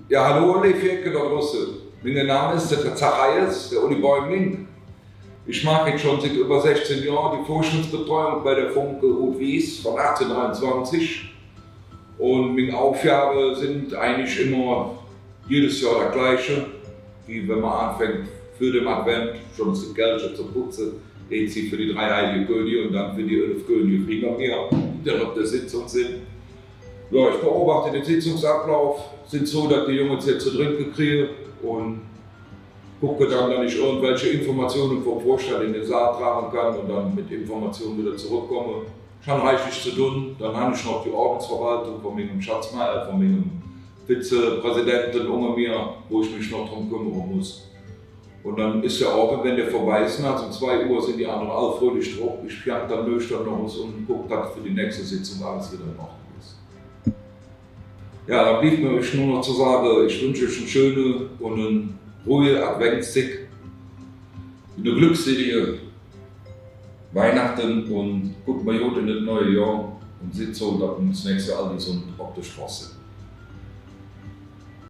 Ja, hallo, liebe Vierke da draußen. Mein Name ist der Zacharias, der Uli Bäumling. Ich mache jetzt schon seit über 16 Jahren die Forschungsbetreuung bei der Funke Rot-Wies von 1823. Und meine Aufgaben sind eigentlich immer jedes Jahr der gleiche. Wie wenn man anfängt für den Advent, schon das Geld zu putzen, geht sie für die 3 Heiligen Könige und dann für die 11 Könige Krieger mehr, die dann auf der Sitzung sind. Ja, ich beobachte den Sitzungsablauf, sind so, dass die Jungs jetzt zu trinken kriegen und gucke dann, dass ich irgendwelche Informationen vom Vorstand in den Saal tragen kann und dann mit Informationen wieder zurückkomme. Ich habe reichlich zu tun, dann habe ich noch die Ordensverwaltung von meinem Schatzmeister, von meinem Vizepräsidenten unter mir, wo ich mich noch darum kümmern muss. Und dann ist der Abend, wenn der vorbei ist, also um 2 Uhr sind die anderen alle fröhlich drauf. Ich fährt dann nüchtern noch was und gucke, dass für die nächste Sitzung alles wieder in Ordnung ist. Ja, dann blieb mir nur noch zu sagen, ich wünsche euch eine schöne und eine ruhige Adventszeit, eine glückselige Weihnachten und guckt mal gut in das neue Jahr und seht so, dass wir uns nächstes Jahr alle gesund auf der Straße sind.